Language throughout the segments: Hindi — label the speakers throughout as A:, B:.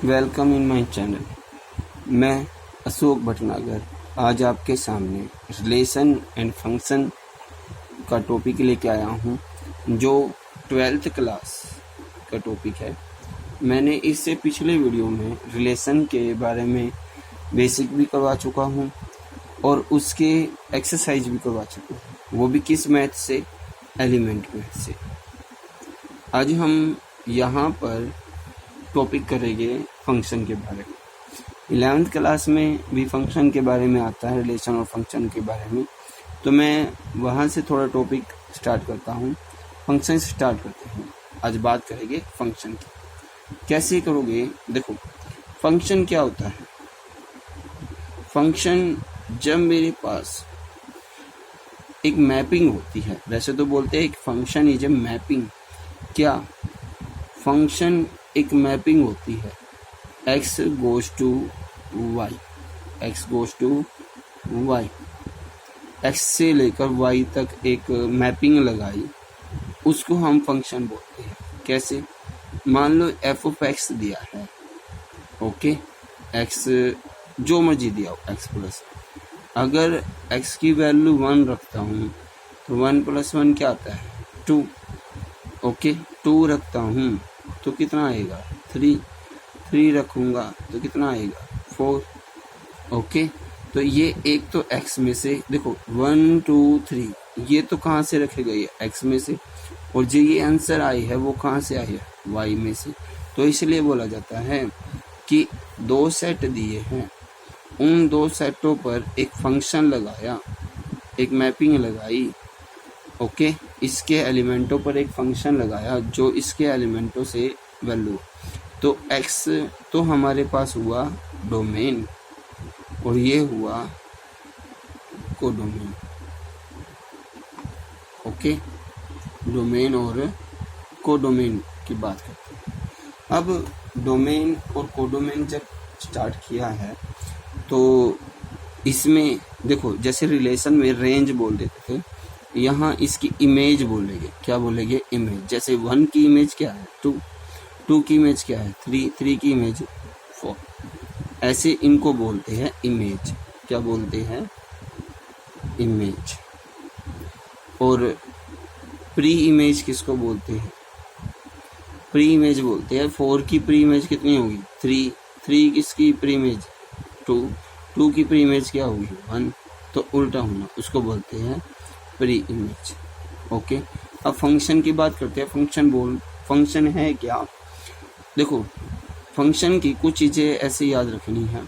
A: Welcome in my channel. मैं अशोक भटनागर आज आपके सामने रिलेशन एंड फंक्शन का टॉपिक लेके आया हूँ, जो 12th क्लास का टॉपिक है। मैंने इससे पिछले वीडियो में रिलेशन के बारे में बेसिक भी करवा चुका हूँ और उसके एक्सरसाइज भी करवा चुका हूँ, वो भी किस मैथ से, एलिमेंट मैथ से। आज हम यहाँ पर टॉपिक करेंगे फंक्शन के बारे में। 11th क्लास में भी फंक्शन के बारे में आता है, रिलेशन और फंक्शन के बारे में, तो मैं वहाँ से थोड़ा टॉपिक स्टार्ट करता हूँ। फंक्शन से स्टार्ट करते हैं। आज बात करेंगे फंक्शन की। कैसे करोगे? देखो, फंक्शन क्या होता है। फंक्शन जब मेरे पास एक मैपिंग होती है, वैसे तो बोलते हैं एक फंक्शन इज ए मैपिंग। क्या फंक्शन एक मैपिंग होती है, x goes to y, x goes to y, x से लेकर y तक एक मैपिंग लगाई, उसको हम फंक्शन बोलते हैं। कैसे? मान लो f ऑफ x दिया है, ओके, x जो मर्जी दिया हो, x प्लस, अगर x की वैल्यू 1 रखता हूँ तो 1 + 1 क्या आता है? 2, ओके। 2 रखता हूँ तो कितना आएगा? 3 रखूँगा तो कितना आएगा? 4, ओके। तो ये एक तो x में से, देखो 1 2 3, ये तो कहाँ से रखे गए? x में से। और जो ये आंसर आई है वो कहाँ से आई है? y में से। तो इसलिए बोला जाता है कि 2 सेट दिए हैं, उन 2 सेटों पर एक फंक्शन लगाया, एक मैपिंग लगाई, ओके। इसके एलिमेंटों पर एक फंक्शन लगाया जो इसके एलिमेंटों से वैल्यू, तो x तो हमारे पास हुआ डोमेन और ये हुआ कोडोमेन, ओके। डोमेन और कोडोमेन की बात करते हैं। अब डोमेन और कोडोमेन जब स्टार्ट किया है तो इसमें देखो, जैसे रिलेशन में रेंज बोल देते थे, यहाँ इसकी इमेज बोलेंगे। क्या बोलेंगे? इमेज। जैसे 1 की इमेज क्या है? 2 की इमेज क्या है? 3 की इमेज 4। ऐसे इनको बोलते हैं इमेज। क्या बोलते हैं? इमेज। और प्री इमेज किसको बोलते हैं? प्री इमेज बोलते हैं। 4 की प्री इमेज कितनी होगी? 3 किसकी प्री इमेज? 2 की प्री इमेज क्या होगी? 1। तो उल्टा होना, उसको बोलते हैं प्री इमेज, ओके। अब फंक्शन की बात करते हैं। फंक्शन है क्या? देखो, फंक्शन की कुछ चीज़ें ऐसे याद रखनी है।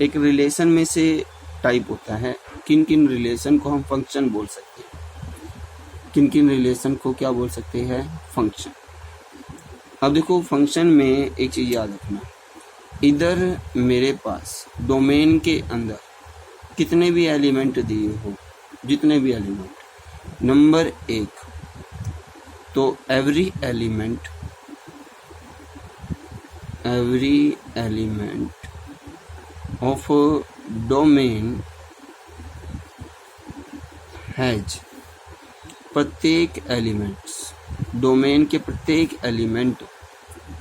A: एक रिलेशन में से टाइप होता है, किन किन रिलेशन को हम फंक्शन बोल सकते हैं, किन किन रिलेशन को क्या बोल सकते हैं? फंक्शन। अब देखो, फंक्शन में एक चीज़ याद रखना, इधर मेरे पास डोमेन के अंदर कितने भी एलिमेंट दिए हो, जितने भी एलिमेंट, नंबर 1, तो every element of domain has, प्रत्येक एलिमेंट्स, डोमेन के प्रत्येक एलिमेंट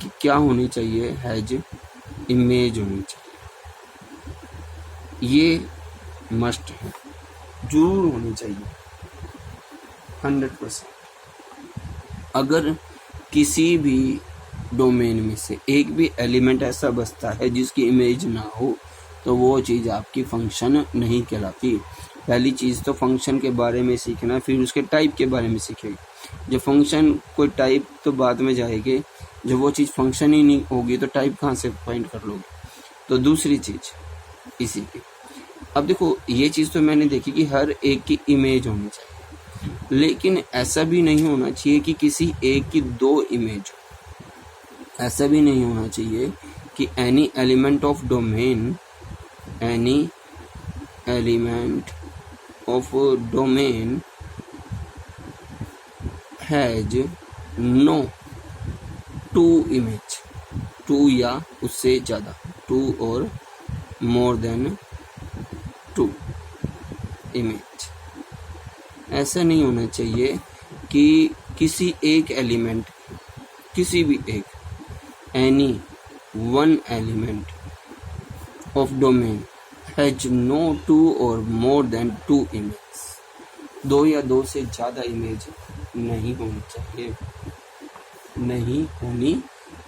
A: की क्या होनी चाहिए? हैज इमेज होनी चाहिए। ये मस्ट है, जरूर होनी चाहिए, 100%। अगर किसी भी डोमेन में से एक भी एलिमेंट ऐसा बचता है जिसकी इमेज ना हो, तो वो चीज़ आपकी फंक्शन नहीं कहलाती। पहली चीज़ तो फंक्शन के बारे में सीखना, फिर उसके टाइप के बारे में सीखेंगे। जब फंक्शन कोई टाइप तो बाद में जाएंगे, जब वो चीज़ फंक्शन ही नहीं होगी तो टाइप कहाँ से फाइंड कर लोगे? तो दूसरी चीज़ इसी की। अब देखो, ये चीज़ तो मैंने देखी कि हर एक की इमेज होनी चाहिए, लेकिन ऐसा भी नहीं होना चाहिए कि किसी एक की 2 इमेज हो। ऐसा भी नहीं होना चाहिए कि any element of domain has no 2 image, 2 या उससे ज़्यादा, 2 और मोर देन 2 इमेज। ऐसा नहीं होना चाहिए कि किसी एक एलिमेंट, किसी भी एक, any one element of domain has no two or more than two images. दो या दो से ज़्यादा इमेज नहीं होनी चाहिए, नहीं होनी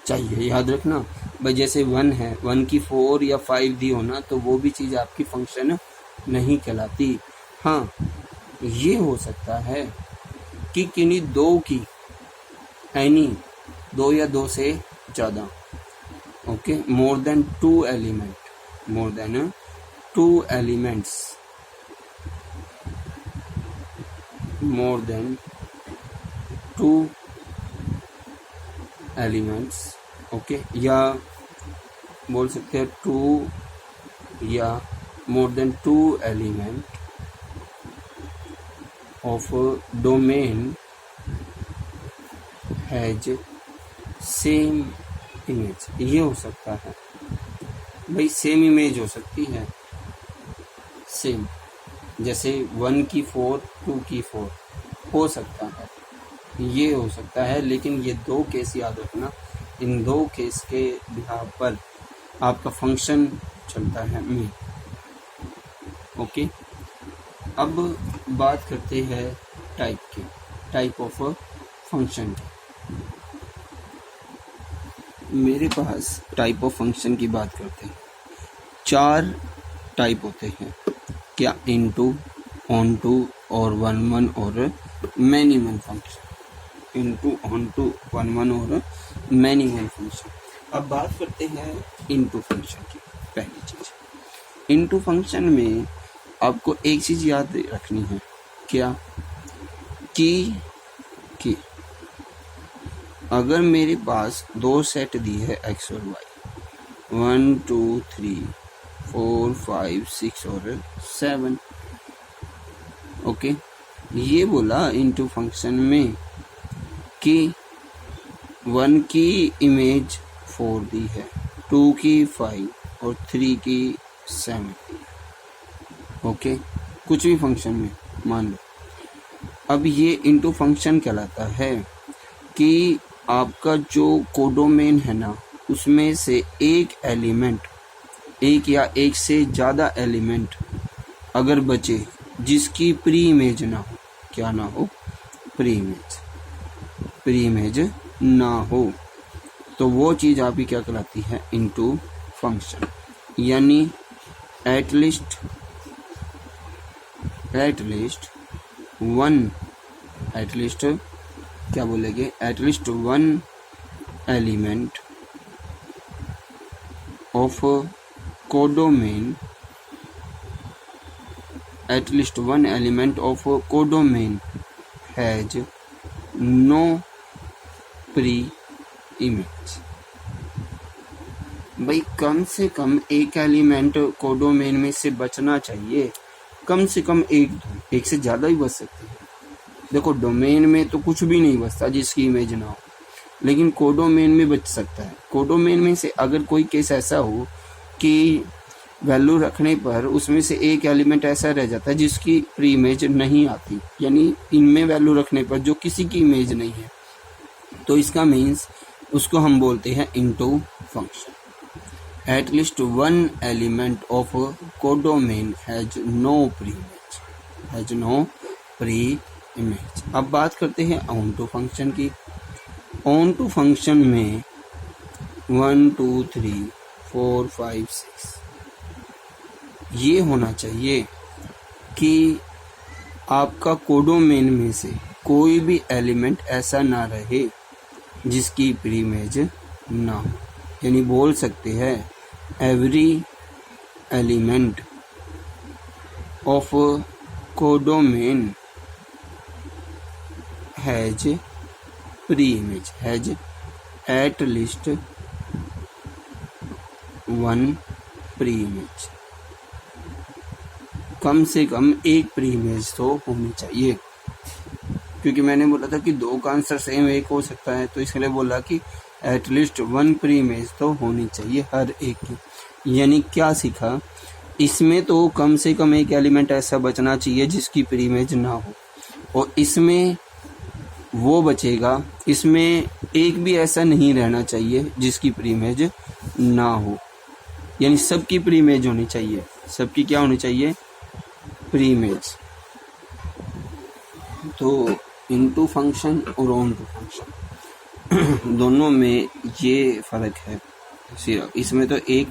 A: चाहिए। याद रखना भाई, जैसे 1 है, 1 की 4 या 5 दी होना तो वो भी चीज़ आपकी फंक्शन नहीं कहलाती। हाँ, ये हो सकता है कि किन्हीं दो की, एनी दो या दो से ज़्यादा, okay, more than two element, more than two elements, more than two elements, okay, या बोल सकते हैं टू या more than two element of domain has same image. ये हो सकता है भाई, सेम इमेज हो सकती है, सेम, जैसे 1 की 4, 2 की 4 हो सकता है, ये हो सकता है। लेकिन ये दो केस याद रखना, इन दो केस के बिहाव पर आपका फंक्शन चलता है मेन, ओके। अब बात करते हैं टाइप की, टाइप ऑफ फंक्शन की। मेरे पास टाइप ऑफ फंक्शन की बात करते हैं, 4 टाइप होते हैं। क्या? इनटू, ऑनटू और 1 और many one function. Into, onto, 1 और मैनी वन फंक्शन। अब बात करते हैं इनटू फंक्शन की। पहली चीज, इनटू फंक्शन में आपको एक चीज याद रखनी है, क्या? कि अगर मेरे पास दो सेट दी है एक्स और वाई, 1 2 3 4 5 6 और 7, ओके, ये बोला इनटू फंक्शन में कि 1 की इमेज 4 दी है, 2 की 5 और 3 की 7, ओके, कुछ भी फंक्शन में मान लो। अब ये इनटू फंक्शन कहलाता है कि आपका जो कोडोमेन है ना, उसमें से एक एलिमेंट, एक या एक से ज़्यादा एलिमेंट अगर बचे जिसकी प्री इमेज ना हो, क्या ना हो? प्री इमेज ना हो, तो वो चीज़ आपकी क्या कहलाती है? Into function. यानी एटलीस्ट क्या बोलेंगे? At least 1 element of codomain, at least 1 element of codomain has no preimage. भाई कम से कम एक एलिमेंट कोडोमेन में से बचना चाहिए, कम से कम एक से ज़्यादा ही बच सकते हैं। देखो, डोमेन में तो कुछ भी नहीं बचता जिसकी इमेज ना हो, लेकिन कोडोमेन में बच सकता है। कोडोमेन में से अगर कोई केस ऐसा हो कि वैल्यू रखने पर उसमें से एक एलिमेंट ऐसा रह जाता है जिसकी प्री इमेज नहीं आती, यानी इनमें वैल्यू रखने पर जो किसी की इमेज नहीं है, तो इसका मीन्स उसको हम बोलते हैं into function. At least 1 element of codomain has no preimage. अब बात करते हैं ऑन टू फंक्शन की। ऑन टू फंक्शन में 1 2 3 4 5 6 ये होना चाहिए कि आपका कोडोमेन में से कोई भी एलिमेंट ऐसा ना रहे जिसकी प्री इमेज ना हो। यानी बोल सकते हैं every element of codomain has pre image, has at least 1 pre image. कम से कम एक प्री इमेज तो होनी चाहिए, क्योंकि मैंने बोला था कि दो का आंसर सेम एक हो सकता है, तो इसलिए बोला कि एटलीस्ट 1 प्री इमेज तो होनी चाहिए हर एक की। यानी क्या सीखा इसमें? तो कम से कम एक एलिमेंट ऐसा बचना चाहिए जिसकी प्री इमेज ना हो, और इसमें वो बचेगा, इसमें एक भी ऐसा नहीं रहना चाहिए जिसकी प्री इमेज ना हो, यानी सबकी प्री इमेज होनी चाहिए। सबकी क्या होनी चाहिए? Pre image. तो इनटू फंक्शन और ऑन टू फंक्शन दोनों में ये फर्क है सिर्फ। इसमें तो एक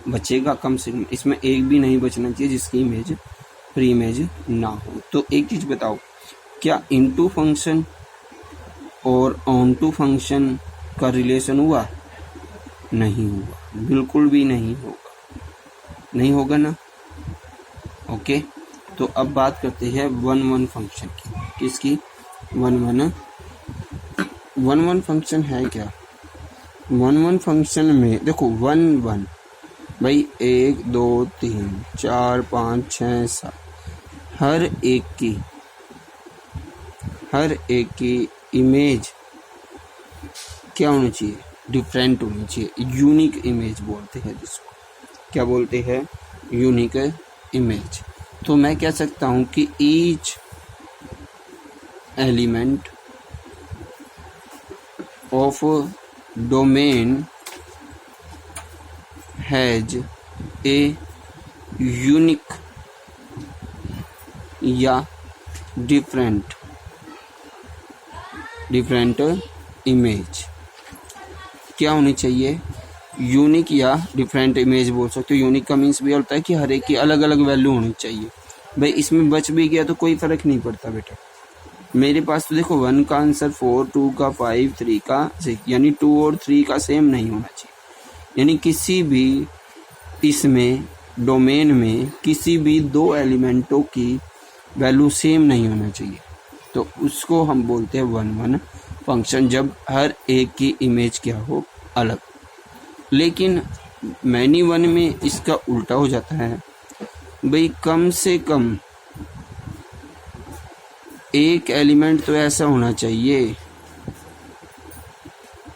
A: बचेगा कम से कम, इसमें एक भी नहीं बचना चाहिए जिसकी इमेज प्री इमेज ना हो। तो एक चीज बताओ, क्या इनटू फंक्शन और ऑन टू फंक्शन का रिलेशन हुआ? नहीं हुआ, बिल्कुल भी नहीं होगा, नहीं होगा ना। ओके, तो अब बात करते हैं वन वन फंक्शन की। किसकी? वन वन फंक्शन है क्या? वन वन फंक्शन में देखो, वन वन भाई 1 2 3 4 5 6 7, हर एक की इमेज क्या होनी चाहिए? डिफरेंट होनी चाहिए, यूनिक इमेज बोलते हैं जिसको। क्या बोलते हैं? Unique image. तो मैं कह सकता हूं कि each element of domain has a unique या डिफरेंट इमेज। क्या होनी चाहिए? यूनिक या डिफरेंट इमेज बोल सकते हो। यूनिक का मीन्स भी होता है कि हर एक की अलग अलग वैल्यू होनी चाहिए। भाई इसमें बच भी गया तो कोई फर्क नहीं पड़ता बेटा। मेरे पास तो देखो 1 का आंसर 4, 2 का 5, 3 का 6, यानी 2 और 3 का सेम नहीं होना चाहिए। यानी किसी भी इसमें डोमेन में किसी भी दो एलिमेंटों की वैल्यू सेम नहीं होना चाहिए, तो उसको हम बोलते हैं वन वन फंक्शन, जब हर एक की इमेज क्या हो? अलग। लेकिन मैनी वन में इसका उल्टा हो जाता है। भाई कम से कम एक एलिमेंट तो ऐसा होना चाहिए,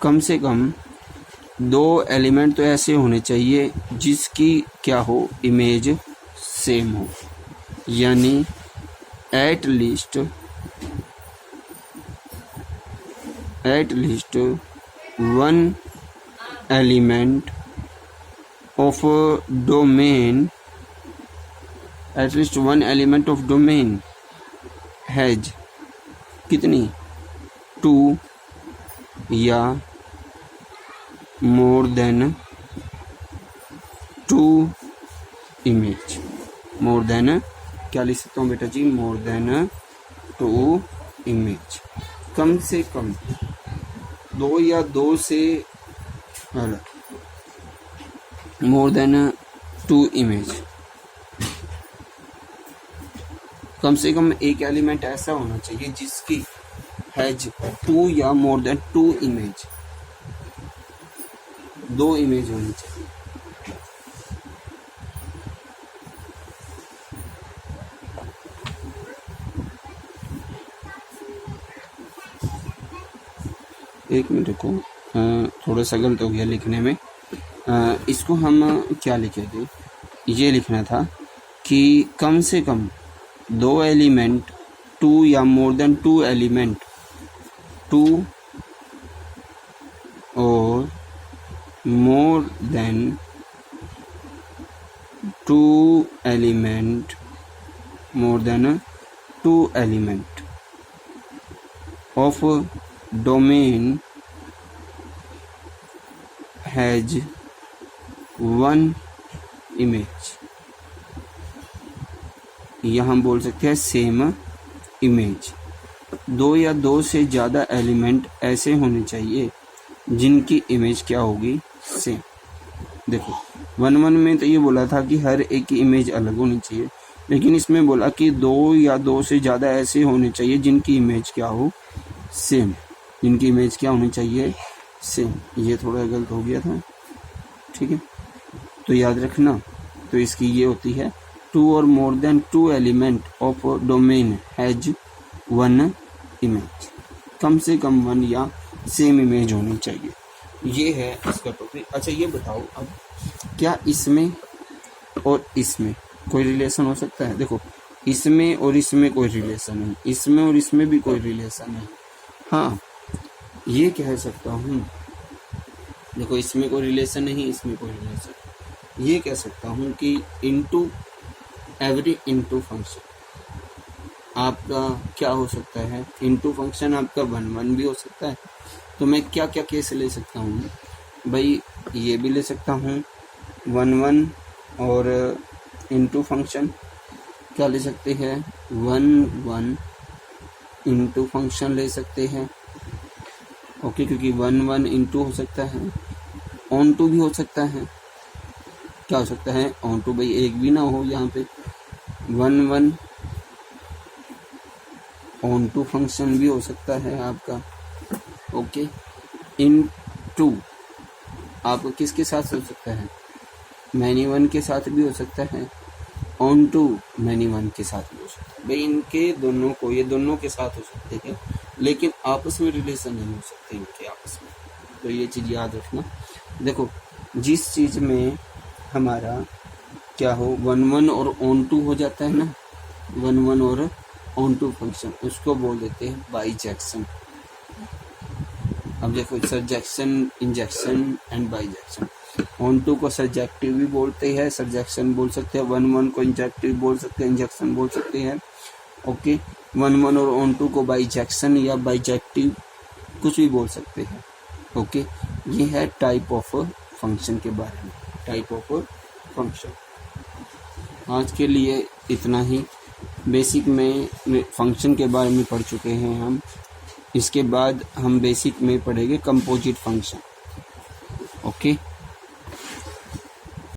A: कम से कम 2 एलिमेंट तो ऐसे होने चाहिए जिसकी क्या हो? इमेज सेम हो। यानी eight least 1 element of domain, eight least 1 element of domain has कितनी? 2 या more than 2 image. More than क्या लिख सकता हूँ बेटा जी? मोर देन 2 इमेज। कम से कम 2 या 2 से मोर देन 2 इमेज। कम से कम एक एलिमेंट ऐसा होना चाहिए जिसकी हैज 2 या मोर देन 2 इमेज, 2 इमेज होनी चाहिए। एक मिनट रुको, थोड़ा सा गलत हो गया लिखने में। इसको हम क्या लिखे थे? ये लिखना था कि कम से कम 2 एलिमेंट, 2 या मोर देन 2 एलिमेंट, 2 और more than 2 element, more than 2 element of domain has 1 image. यह हम बोल सकते हैं सेम इमेज। 2 या 2 से ज़्यादा एलिमेंट ऐसे होने चाहिए जिनकी इमेज क्या होगी? सेम। देखो 1 1 में तो ये बोला था कि हर एक की इमेज अलग होनी चाहिए, लेकिन इसमें बोला कि 2 या 2 से ज़्यादा ऐसे होने चाहिए जिनकी इमेज क्या हो? सेम। जिनकी इमेज क्या होनी चाहिए? सेम। ये थोड़ा गलत हो गया था, ठीक है, तो याद रखना। तो इसकी ये होती है 2 और more than 2 element of domain has 1 image. कम से कम 1 या सेम इमेज होनी चाहिए। ये है इसका टॉपिक। अच्छा ये बताओ, अब क्या इसमें और इसमें कोई रिलेशन हो सकता है? देखो इसमें और इसमें कोई रिलेशन नहीं, इसमें और इसमें भी कोई रिलेशन नहीं। हाँ, ये कह सकता हूँ, देखो इसमें कोई रिलेशन नहीं, इसमें कोई रिलेशन, ये कह सकता हूँ कि इनटू एवरी इनटू फंक्शन आपका क्या हो सकता है, इनटू फंक्शन आपका 1 भी हो सकता है। तो मैं क्या क्या केस ले सकता हूँ भाई, ये भी ले सकता हूँ 1 और इनटू फंक्शन क्या ले सकते हैं 1 इनटू फंक्शन ले सकते हैं। ओके, क्योंकि 1 इनटू हो सकता है, ऑन टू भी हो सकता है। क्या हो सकता है ऑन टू, भाई एक भी ना हो यहाँ पे, 1 ऑन टू फंक्शन भी हो सकता है आपका। ओके, इन टू आपको किसके साथ हो सकता है, मैनी 1 के साथ भी हो सकता है, ऑन टू मैनी 1 के साथ भी हो सकता है। भाई इनके दोनों को, ये दोनों के साथ हो सकते हैं, लेकिन आपस में रिलेशन नहीं हो सकते इनके आपस में। तो ये चीज़ याद रखना। देखो जिस चीज़ में हमारा क्या हो 1 और ऑन टू हो जाता है ना, 1 और ऑन टू फंक्शन, उसको बोल देते हैं बाईजेक्शन। अब देखो सरजेक्शन, इंजेक्शन एंड बाईजेक्शन। ऑन टू को सरजेक्टिव भी बोलते हैं, सरजेक्शन बोल सकते हैं, 1 को इंजेक्टिव बोल सकते हैं, इंजेक्शन बोल सकते हैं। ओके, 1 और ऑन टू को बाईजेक्शन या बाईजेक्टिव कुछ भी बोल सकते हैं। ओके, ये है टाइप ऑफ फंक्शन के बारे में, टाइप ऑफ फंक्शन। आज के लिए इतना ही। बेसिक में फंक्शन के बारे में पढ़ चुके हैं हम। इसके बाद हम बेसिक में पढ़ेंगे कंपोजिट फंक्शन। ओके।